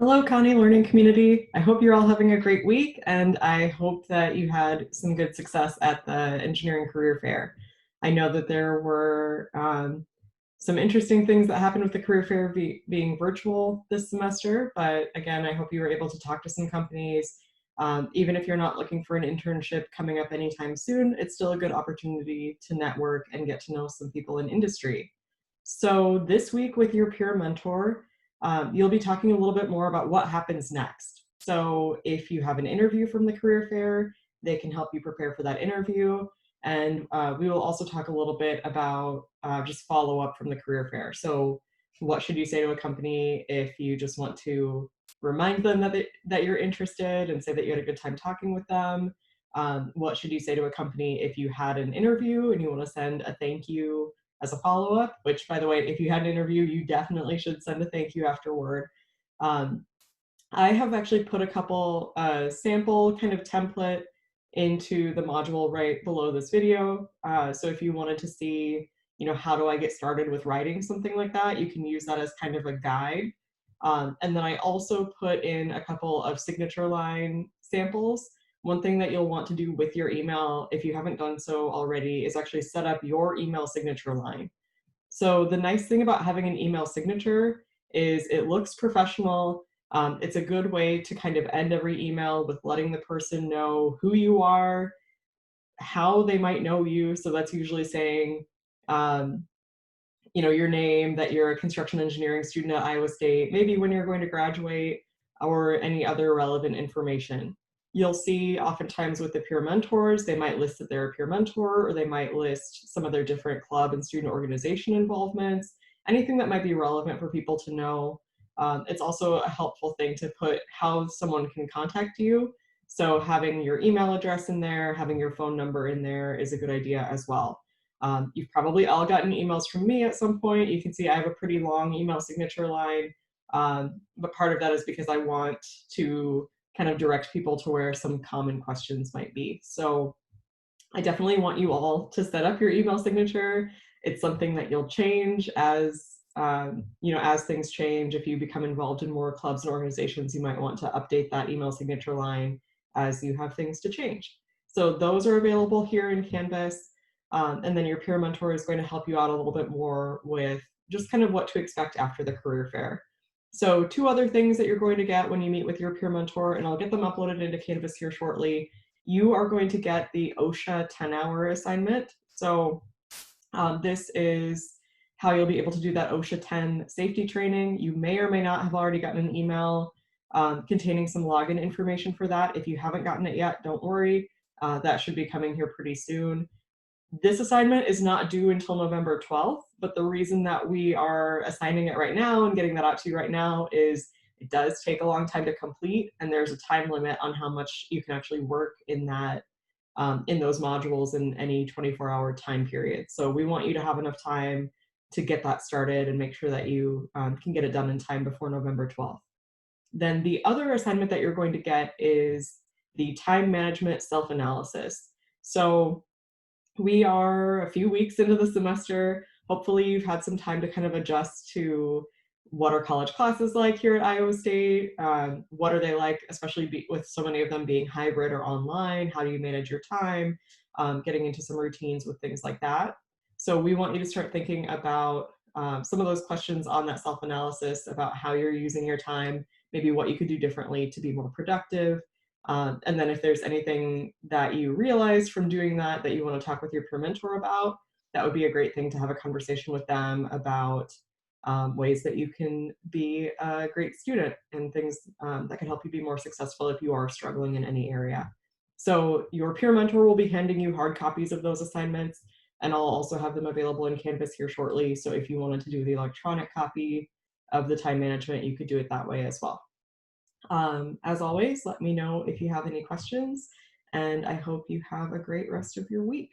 Hello, Connie Learning Community. I hope you're all having a great week, and I hope that you had some good success at the Engineering Career Fair. I know that there were some interesting things that happened with the Career Fair being virtual this semester, but again, I hope you were able to talk to some companies. Even if you're not looking for an internship coming up anytime soon, it's still a good opportunity to network and get to know some people in industry. So this week with your peer mentor, you'll be talking a little bit more about what happens next. So if you have an interview from the career fair, they can help you prepare for that interview. And we will also talk a little bit about just follow up from the career fair. So what should you say to a company if you just want to remind them that you're interested and say that you had a good time talking with them? What should you say to a company if you had an interview and you want to send a thank you as a follow-up, which by the way, if you had an interview, you definitely should send a thank you afterward. Um, I have actually put a couple sample kind of template into the module right below this video. So if you wanted to see, how do I get started with writing something like that, you can use that as kind of a guide. And then I also put in a couple of signature line samples. One thing that you'll want to do with your email, if you haven't done so already, is actually set up your email signature line. So the nice thing about having an email signature is it looks professional. It's a good way to kind of end every email with letting the person know who you are, how they might know you. So that's usually saying, um, your name, that you're a construction engineering student at Iowa State, maybe when you're going to graduate, or any other relevant information. You'll see oftentimes with the peer mentors, they might list that they're a peer mentor, or they might list some of their different club and student organization involvements, anything that might be relevant for people to know. It's also a helpful thing to put how someone can contact you. So having your email address in there, having your phone number in there is a good idea as well. You've probably all gotten emails from me at some point. You can see I have a pretty long email signature line, but part of that is because I want to kind of direct people to where some common questions might be. So I definitely want you all to set up your email signature. It's something that you'll change as things change. If you become involved in more clubs and organizations, you might want to update that email signature line as you have things to change. So those are available here in Canvas. And then your peer mentor is going to help you out a little bit more with just kind of what to expect after the career fair. So two other things that you're going to get when you meet with your peer mentor, and I'll get them uploaded into Canvas here shortly. You are going to get the OSHA 10-hour assignment. So this is how you'll be able to do that OSHA 10 safety training. You may or may not have already gotten an email containing some login information for that. If you haven't gotten it yet, don't worry. That should be coming here pretty soon. This assignment is not due until November 12th, but the reason that we are assigning it right now and getting that out to you right now is it does take a long time to complete, and there's a time limit on how much you can actually work in that in those modules in any 24-hour time period. So we want you to have enough time to get that started and make sure that you can get it done in time before November 12th. Then the other assignment that you're going to get is the time management self-analysis. So we are a few weeks into the semester. Hopefully you've had some time to kind of adjust to what are college classes like here at Iowa State? What are they like, especially with so many of them being hybrid or online? How do you manage your time? Getting into some routines with things like that. So we want you to start thinking about some of those questions on that self-analysis about how you're using your time, maybe what you could do differently to be more productive. And then if there's anything that you realize from doing that that you want to talk with your peer mentor about, that would be a great thing to have a conversation with them about ways that you can be a great student and things that can help you be more successful if you are struggling in any area. So your peer mentor will be handing you hard copies of those assignments, and I'll also have them available in Canvas here shortly. So if you wanted to do the electronic copy of the time management, you could do it that way as well. As always, let me know if you have any questions, and I hope you have a great rest of your week.